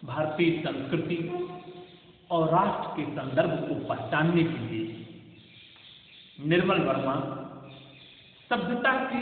भारतीय संस्कृति और राष्ट्र के संदर्भ को पहचानने के लिए निर्मल वर्मा सभ्यता के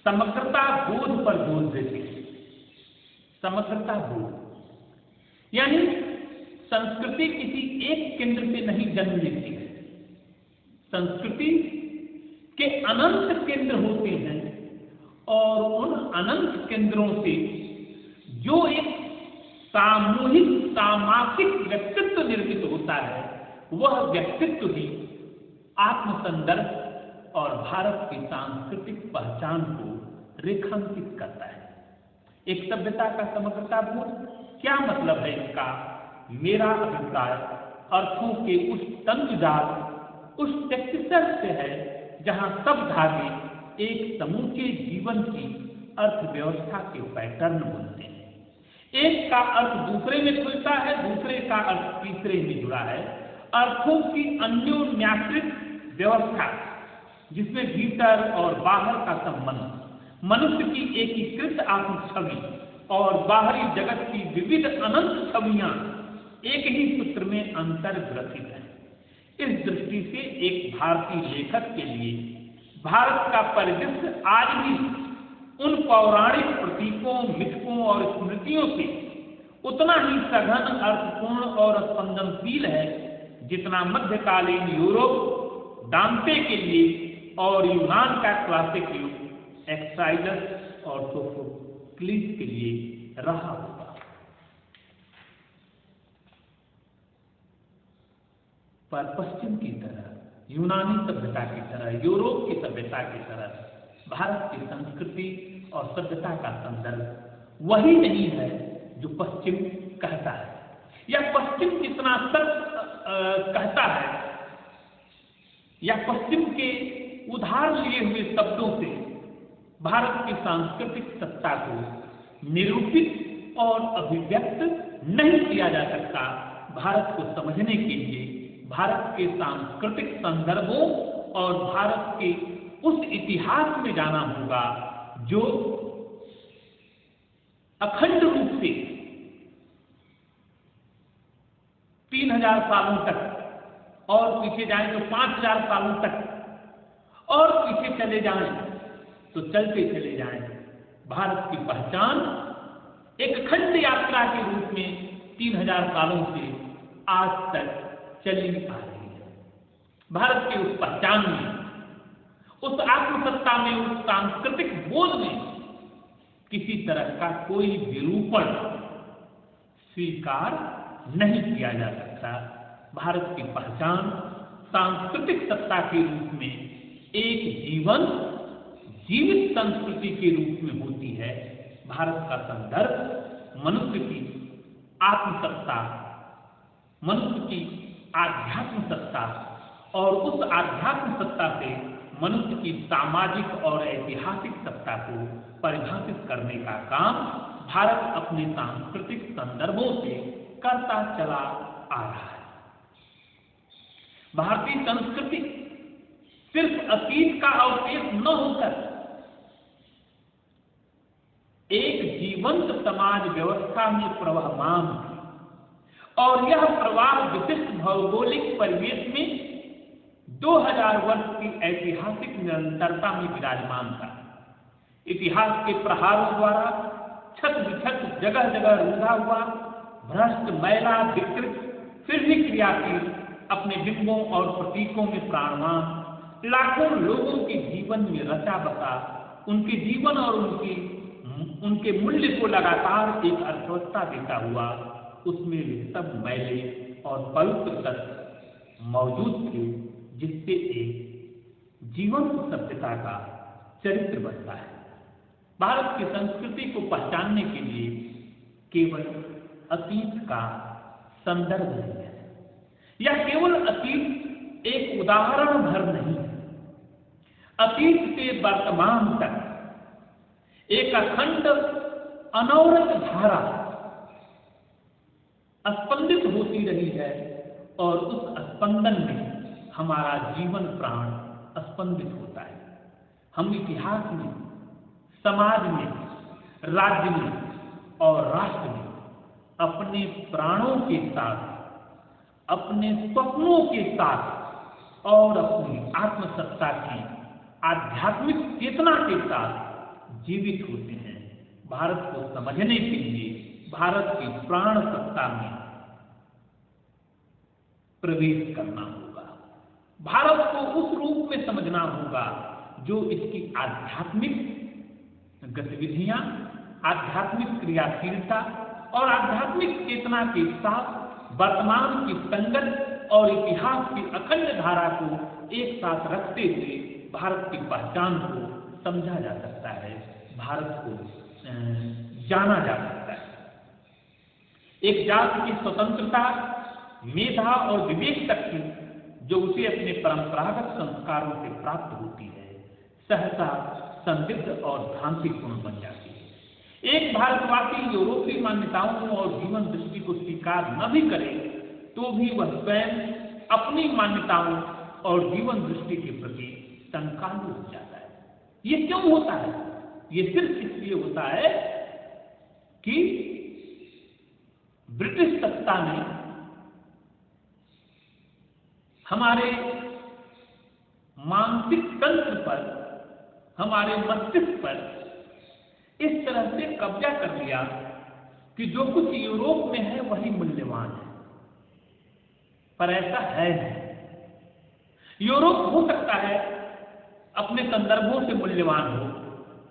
समग्रता बोध पर जोर देते हैं। समग्रता बोध यानी संस्कृति किसी एक केंद्र से नहीं जन्म लेती है। संस्कृति के अनंत केंद्र होते हैं और उन अनंत केंद्रों से जो एक सामूहिक सामासिक व्यक्तित्व निर्मित होता है, वह व्यक्तित्व ही आत्मसंदर्भ और भारत की सांस्कृतिक पहचान को रेखांकित करता है। एक सभ्यता का समग्रता बोध क्या मतलब है इसका? मेरा अभिप्राय अर्थों के उस तंतुजाल, उस टेक्सचर से है जहां सब धागे एक समूचे जीवन की अर्थव्यवस्था के पैटर्न बनते हैं। एक का अर्थ दूसरे में खुलता है, दूसरे का अर्थ तीसरे में जुड़ा है। अर्थों की अन्योन्याश्रित व्यवस्था जिसमें भीतर और बाहर का संबंध, मनुष्य की एकीकृत आत्म छवि और बाहरी जगत की विविध अनंत छवियां एक ही सूत्र में अंतर्ग्रथित है। इस दृष्टि से एक भारतीय लेखक के लिए भारत का परिदृश्य आज भी उन पौराणिक प्रतीकों, मिथकों और स्मृतियों से उतना ही सघन, अर्थपूर्ण और स्पंदनशील है जितना मध्यकालीन यूरोप, दांते के लिए और यूनान का क्लासिक युग एक्साइलस और सोफोक्लिस के लिए रहा होगा। पर पश्चिम की तरह, यूनानी सभ्यता की तरह, यूरोप की सभ्यता की तरह भारत की संस्कृति और सभ्यता का संदर्भ वही नहीं है जो पश्चिम कहता है, या पश्चिम जितना सत्य कहता है, या पश्चिम के उधार लिए हुए शब्दों से भारत की सांस्कृतिक सत्ता को निरूपित और अभिव्यक्त नहीं किया जा सकता। भारत को समझने के लिए भारत के सांस्कृतिक संदर्भों और भारत के उस इतिहास में जाना होगा जो अखंड रूप से 3000 सालों तक, और पीछे जाएं तो 5000 सालों तक, और पीछे चले जाएं तो चलते चले जाएं। भारत की पहचान एक अखंड यात्रा के रूप में 3000 सालों से आज तक चली आ रही है। भारत की उस पहचान में, उस आत्मसत्ता में, उस सांस्कृतिक बोध में किसी तरह का कोई विरूपण स्वीकार नहीं किया जा सकता। भारत की पहचान सांस्कृतिक सत्ता के रूप में एक जीवन, जीवित संस्कृति के रूप में होती है। भारत का संदर्भ मनुष्य की आत्मसत्ता, मनुष्य की आध्यात्म सत्ता, और उस आध्यात्म सत्ता से मनुष्य की सामाजिक और ऐतिहासिक सत्ता को परिभाषित करने का काम भारत अपने सांस्कृतिक संदर्भों से करता चला आ रहा है। भारतीय संस्कृति सिर्फ अतीत का अवशेष न होकर एक जीवंत समाज व्यवस्था में प्रवहमान है, और यह प्रवाह विशिष्ट भौगोलिक परिवेश में 2000 वर्ष की ऐतिहासिक निरंतरता में विराजमान था। इतिहास के प्रहारों द्वारा छत विछत, जगह जगह रूंधा हुआ, भ्रष्ट, मैला, विकृत, फिर भी क्रियाशील, अपने बिंबों और प्रतीकों में प्राणवान, लाखों लोगों के जीवन में रचा बसा, उनके जीवन और उनके मूल्य को लगातार एक अर्थवस्था देता हुआ, उसमें वे सब मैले और पवित्र तत्व मौजूद थे जिससे एक जीवंत सभ्यता का चरित्र बनता है। भारत की संस्कृति को पहचानने के लिए केवल अतीत का संदर्भ नहीं है, या केवल अतीत एक उदाहरण भर नहीं है। अतीत से वर्तमान तक एक अखंड अनवरत धारा स्पंदित होती रही है, और उस स्पंदन में हमारा जीवन प्राण स्पंदित होता है। हम इतिहास में, समाज में, राज्य में और राष्ट्र में अपने प्राणों के साथ, अपने स्वप्नों के साथ और अपनी आत्मसत्ता की आध्यात्मिक चेतना के साथ जीवित होते हैं। भारत को समझने के लिए भारत की प्राण सत्ता में प्रवेश करना होगा। भारत को उस रूप में समझना होगा जो इसकी आध्यात्मिक गतिविधियां, आध्यात्मिक क्रियाशीलता और आध्यात्मिक चेतना के साथ वर्तमान की संगत और इतिहास की अखंड धारा को एक साथ रखते हुए भारत की पहचान को समझा जा सकता है, भारत को जाना जा सकता है। एक जाति की स्वतंत्रता, मेधा और विवेक शक्ति जो उसे अपने परंपरागत संस्कारों से प्राप्त होती है, सहसा संदिग्ध और भ्रांतिपूर्ण बन जाती है। एक भारतवासी यूरोपीय मान्यताओं और जीवन दृष्टि को स्वीकार न भी करे तो भी वह स्वयं अपनी मान्यताओं और जीवन दृष्टि के प्रति शंकालु हो जाता है। ये क्यों होता है? ये सिर्फ इसलिए होता है कि ब्रिटिश सत्ता ने हमारे मानसिक तंत्र पर, हमारे मस्तिष्क पर इस तरह से कब्जा कर लिया कि जो कुछ यूरोप में है वही मूल्यवान है, पर ऐसा है नहीं। यूरोप हो सकता है अपने संदर्भों से मूल्यवान हो,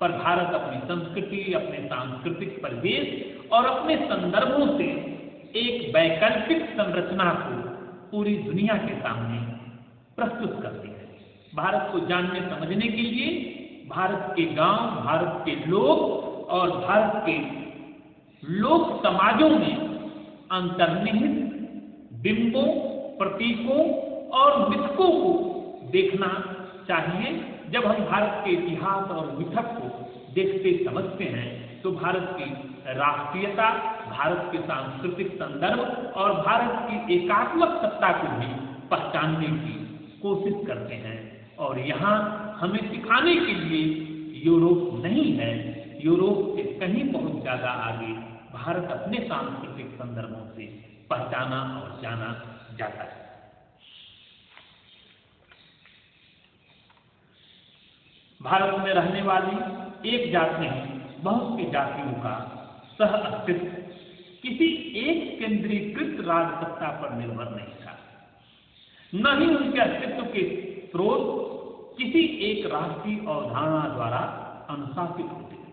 पर भारत अपनी संस्कृति, अपने सांस्कृतिक परिवेश और अपने संदर्भों से एक वैकल्पिक संरचना को पूरी दुनिया के सामने प्रस्तुत करती है। भारत को जानने समझने के लिए भारत के गांव, भारत के लोग और भारत के लोक समाजों में अंतर्निहित बिंबों, प्रतीकों और मिथकों को देखना चाहिए। जब हम भारत के इतिहास और मिथक को देखते समझते हैं तो भारत की राष्ट्रीयता, भारत के सांस्कृतिक संदर्भ और भारत की एकात्मक सत्ता को भी पहचानने की कोशिश करते हैं। और यहाँ हमें सिखाने के लिए यूरोप नहीं है, यूरोप से कहीं बहुत ज्यादा आगे भारत अपने सांस्कृतिक संदर्भों से पहचाना और जाना जाता है। भारत में रहने वाली एक जाति नहीं, बहुत सी जातियों का सह अस्तित्व किसी एक केंद्रीकृत राजसत्ता पर निर्भर नहीं था, न ही उनके अस्तित्व के स्रोत किसी एक राष्ट्रीय अवधारणा द्वारा अनुशासित होते थे।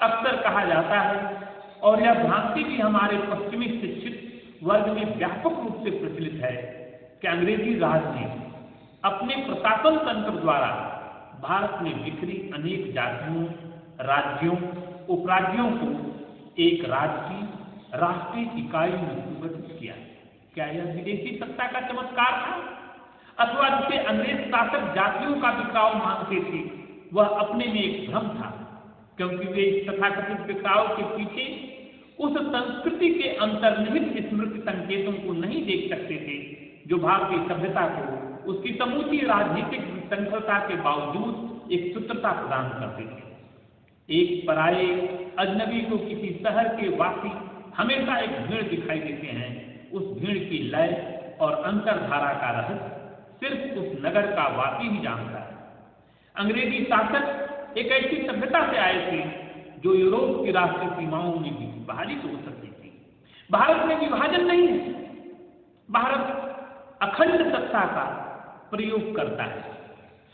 अक्सर कहा जाता है, और यह भ्रांति भी हमारे पश्चिमी शिक्षित वर्ग में व्यापक रूप से प्रचलित है, कि अंग्रेजी राज ने अपने प्रशासन तंत्र द्वारा भारत में बिखरी अनेक जातियों, राज्यों, उपराज्यों को एक राज्य की राष्ट्रीय इकाई में सुगठित किया। क्या यह विदेशी सत्ता का चमत्कार था, अथवा जिसे अंग्रेज शासक जातियों का बिखराव मानते थे वह अपने में एक भ्रम था, क्योंकि वे इस तथाकथित बिखराव के पीछे उस संस्कृति के अंतर्निहित स्मृति संकेतों को नहीं देख सकते थे जो भारतीय सभ्यता को उसकी समूची राजनीतिक विसंगतता के बावजूद एक सूत्रता प्रदान करते थे। एक पराये अजनबी को किसी शहर के वासी हमेशा एक भीड़ दिखाई देते हैं। उस भीड़ की लय और अंतरधारा का रहस्य सिर्फ उस नगर का वासी ही जानता है। अंग्रेजी शासक एक ऐसी सभ्यता से आए थे जो यूरोप की राष्ट्रीय सीमाओं में भी विभाजित हो सकती थी। भारत में विभाजन नहीं है, भारत अखंड सत्ता का प्रयोग करता है,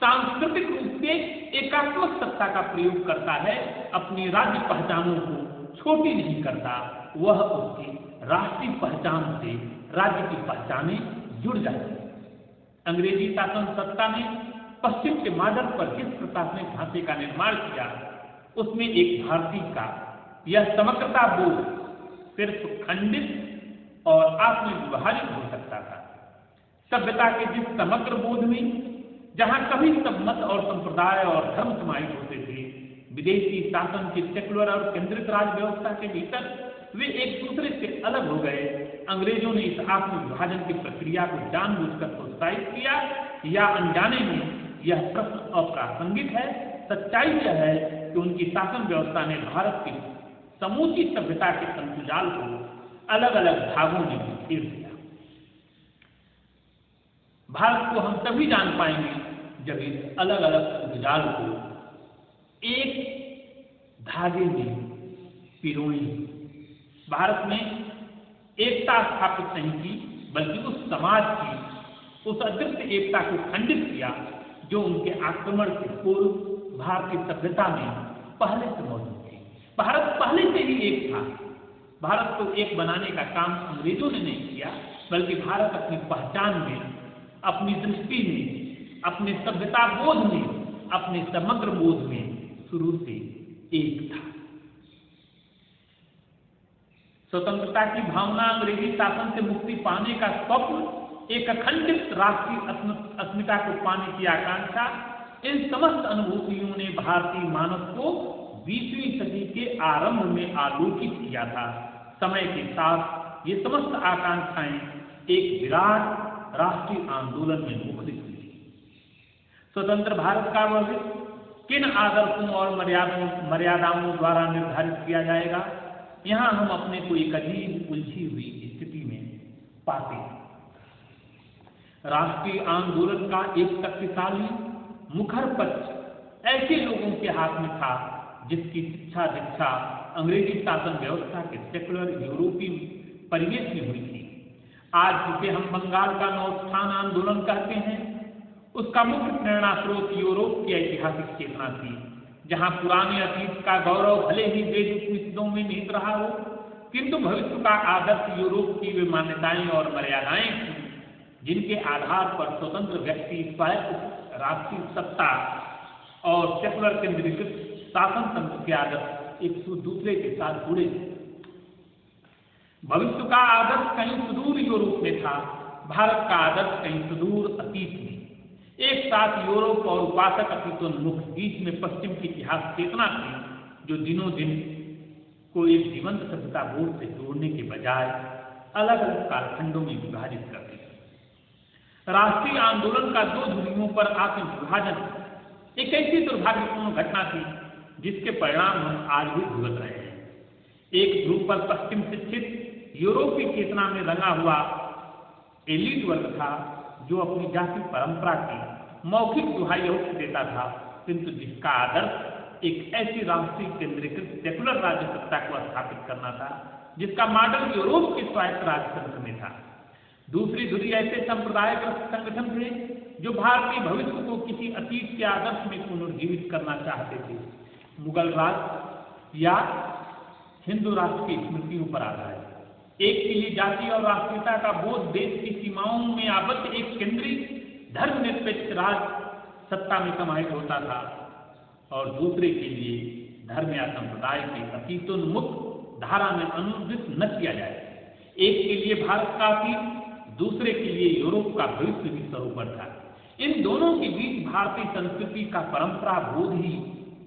सांस्कृतिक रूप से एकात्मक सत्ता का प्रयोग करता है, अपनी राज्य पहचानों को छोटी नहीं करता, वह उसकी राष्ट्रीय पहचान से राज्य की पहचानें जुड़ जाती है। अंग्रेजी शासन सत्ता ने पश्चिम के मॉडल पर जिस प्रशासनिक ढांचे का निर्माण किया उसमें एक भारतीय का यह समग्रता बोध सिर्फ खंडित और आत्मविभाजित हो सकता था। सभ्यता के जिस समग्र बोध में जहां कभी सब मत और संप्रदाय और धर्म समाहित होते थे, विदेशी शासन के सेकुलर और केंद्रित राज व्यवस्था के भीतर वे एक दूसरे से अलग हो गए। अंग्रेजों ने इस आत्मविभाजन की प्रक्रिया को जानबूझकर प्रोत्साहित किया या अनजाने में, यह प्रश्न अप्रासंगिक है। सच्चाई यह है कि उनकी शासन व्यवस्था ने भारत की समूची सभ्यता के संतुजाल को अलग अलग भागों में बिखेर दिया। भारत को हम तभी जान पाएंगे जब इस अलग अलग जाल को एक धागे में पिरोएं। भारत में एकता स्थापित नहीं की, बल्कि उस समाज की उस अदृश्य एकता को खंडित किया जो उनके आक्रमण से पूर्व भारतीय सभ्यता में पहले से मौजूद थी। भारत पहले से ही एक था। भारत को एक बनाने का काम अंग्रेजों ने नहीं किया, बल्कि भारत अपनी पहचान में, अपनी दृष्टि में, अपने सभ्यता बोध में, अपने समग्र बोध में शुरू से एक था। स्वतंत्रता की भावना, अंग्रेजी शासन से मुक्ति पाने का स्वप्न, एक अखंडित राष्ट्रीय अस्मिता को पाने की आकांक्षा, इन समस्त अनुभूतियों ने भारतीय मानव को 20वीं सदी के आरंभ में आलोकित किया था। समय के साथ ये समस्त आकांक्षाएं एक विराट राष्ट्रीय आंदोलन में मुखरित हुई। स्वतंत्र भारत का भविष्य किन आदर्शों और मर्यादाओं द्वारा निर्धारित किया जाएगा, यहां हम अपने को एक अजीब उलझी हुई स्थिति में पाते हैं। राष्ट्रीय आंदोलन का एक शक्तिशाली मुखर पक्ष ऐसे लोगों के हाथ में था जिसकी शिक्षा दीक्षा अंग्रेजी शासन व्यवस्था के सेकुलर यूरोपीय परिवेश में हुई थी। आज जिसे हम बंगाल का नवोत्थान आंदोलन कहते हैं, उसका मुख्य प्रेरणा स्रोत यूरोप की ऐतिहासिक चेतना थी, जहां पुराने अतीत का गौरव भले ही वेदों में निहित रहा हो, किंतु भविष्य का आदर्श यूरोप की वे मान्यताएं और मर्यादाएं थी जिनके आधार पर स्वतंत्र व्यक्ति स्वायत्त राष्ट्रीय सत्ता और सेकुलर केंद्रीकृत शासन तंत्र के आदर्श एक दूसरे के साथ जुड़े थे। भविष्य का आदर्श कहीं सुदूर यूरोप में था, भारत का आदर्श कहीं सुदूर अतीत में। एक साथ यूरोप और उपासक अतीतोन्मुख, बीच में पश्चिम की इतिहास चेतना थी जो दिनों दिन को एक जीवंत सभ्यता बोध से जोड़ने के बजाय अलग अलग कालखंडों में विभाजित करती थी। राष्ट्रीय आंदोलन का 2 ध्रुवों पर आत्म विभाजन एक ऐसी दुर्भाग्यपूर्ण घटना थी जिसके परिणाम हम आज भी भुगत रहे हैं। एक ध्रुव पर पश्चिम शिक्षित यूरोपीय चेतना में रंगा हुआ एलीट वर्ग था जो अपनी जाति परंपरा की मौखिक दुहाई देता था, किंतु जिसका आदर्श एक ऐसी राष्ट्रीय केंद्रीकृत सेकुलर राज्य सत्ता को स्थापित करना था जिसका मॉडल यूरोप के स्वायत्त राजतंत्र में था। दूसरी धुरी ऐसे सांप्रदायिक संगठन थे जो भारतीय भविष्य को किसी अतीत के आदर्श में पुनर्जीवित करना चाहते थे। मुगल राज या हिंदू राष्ट्र की स्मृतियों पर आधारित एक के लिए जाति और राष्ट्रीयता का बोध देश की सीमाओं में आबद्ध एक केंद्रीय धर्मनिरपेक्ष राज सत्ता में समाहित होता था, और दूसरे के लिए धर्म या संप्रदाय के अतीतोन्मुख धारा में अनुदित न किया जाए। एक के लिए भारत का अतीत, दूसरे के लिए यूरोप का भविष्य भी सरोवर था। इन दोनों के बीच भारतीय संस्कृति का परंपरा बोध ही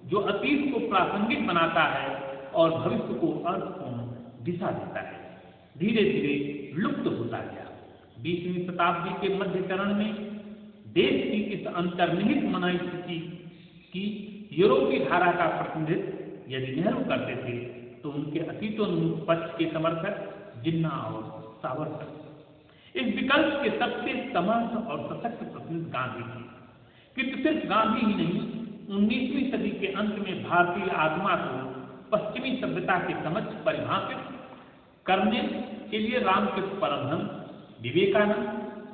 जो अतीत को प्रासंगिक बनाता है और भविष्य को अर्थपूर्ण दिशा देता है, धीरे धीरे लुप्त होता गया। 20वीं शताब्दी के मध्य चरण में देश की इस अंतर्निहित मनोस्थिति की यूरोपीय धारा का प्रतिनिधित्व यदि नेहरू करते थे तो उनके अतीतोन्मुख पक्ष के समर्थक जिन्ना और सावरकर। इस विकल्प के सबसे समर्थ और सशक्त प्रतिनिधि गांधी थे, किंतु सिर्फ गांधी ही नहीं, 19वीं सदी के अंत में भारतीय आत्मा को पश्चिमी सभ्यता के समक्ष परिभाषित करने के लिए रामकृष्ण परमहंस, विवेकानंद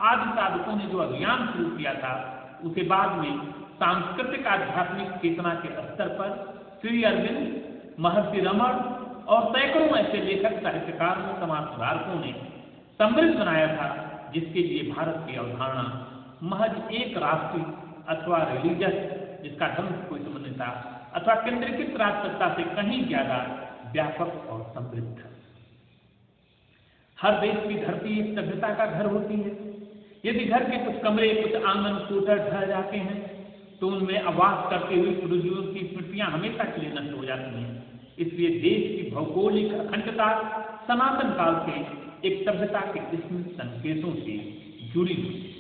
आदि साधकों ने जो अभियान शुरू किया था, उसे बाद में सांस्कृतिक आध्यात्मिक चेतना के स्तर पर श्री अरविंद, महर्षि रमण और सैकड़ों ऐसे लेखक, साहित्यकारों, समाज सुधारकों ने समृद्ध बनाया था, जिसके लिए भारत की अवधारणा महज एक राष्ट्रीय अथवा रिलीजियस, जिसका धर्म से कोई संबंध नहीं था, अथवा केंद्रीकृत राजसत्ता से कहीं ज्यादा व्यापक और समृद्ध। हर देश की धरती एक सभ्यता का घर होती है। यदि घर के कुछ कमरे, कुछ आंगन टूट ढह जाते हैं तो उनमें आवास करते हुए पूर्वजों की स्मृतियां हमेशा के लिए नष्ट हो जाती हैं। इसलिए देश की भौगोलिक अखंडता सनातन काल से एक सभ्यता के स्मृति संकेतों से जुड़ी हुई,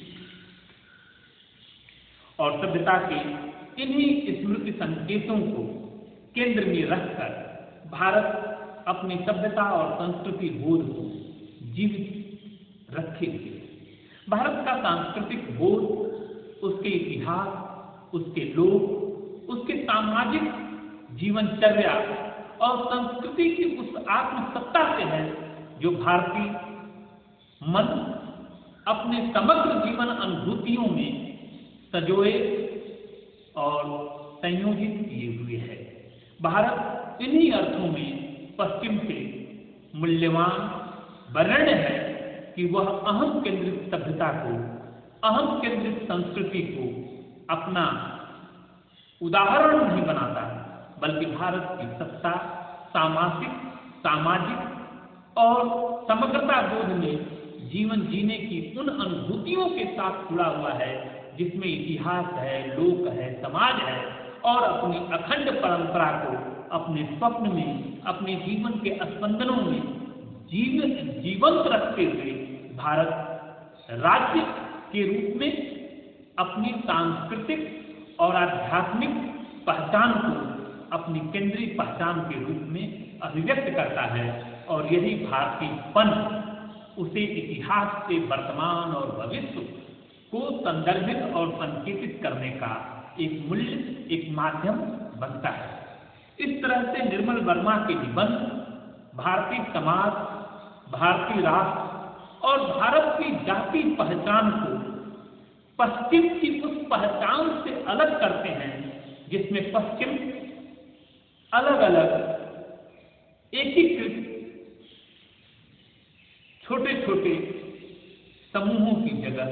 और सभ्यता के इन्हीं स्मृति संकेतों को केंद्र में रखकर भारत अपनी सभ्यता और संस्कृति बोध को जीवित रखे हुए। भारत का सांस्कृतिक बोध उसके इतिहास, उसके लोग, उसके सामाजिक जीवनचर्या और संस्कृति की उस आत्मसत्ता से है जो भारतीय मन अपने समग्र जीवन अनुभूतियों में सजोए और संयोजित किए हुए है। भारत इन्हीं अर्थों में पश्चिम से मूल्यवान वरेण्य है कि वह अहम केंद्रित सभ्यता को, अहम केंद्रित संस्कृति को अपना उदाहरण नहीं बनाता, बल्कि भारत की सत्ता सामाजिक और समग्रता बोध में जीवन जीने की उन अनुभूतियों के साथ जुड़ा हुआ है जिसमें इतिहास है, लोक है, समाज है, और अपनी अखंड परंपरा को अपने स्वप्न में, अपने जीवन के स्पंदनों में जीवंत रखते हुए भारत राज्य के रूप में अपनी सांस्कृतिक और आध्यात्मिक पहचान को अपनी केंद्रीय पहचान के रूप में अभिव्यक्त करता है। और यही भारतीयपन उसे इतिहास से वर्तमान और भविष्य को संदर्भित और संकेतित करने का एक मूल्य, एक माध्यम बनता है। इस तरह से निर्मल वर्मा के निबंध भारतीय समाज, भारतीय राष्ट्र और भारत की जाति पहचान को पश्चिम की उस पहचान से अलग करते हैं जिसमें पश्चिम अलग अलग एकीकृत छोटे छोटे समूहों की जगह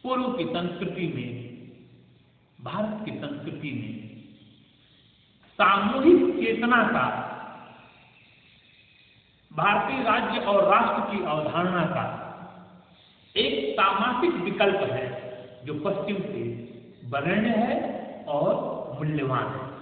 पूर्व की संस्कृति में, भारत की संस्कृति में सामूहिक चेतना का, भारतीय राज्य और राष्ट्र की अवधारणा का एक सामाजिक विकल्प है जो पश्चिम से वरेण्य है और मूल्यवान है।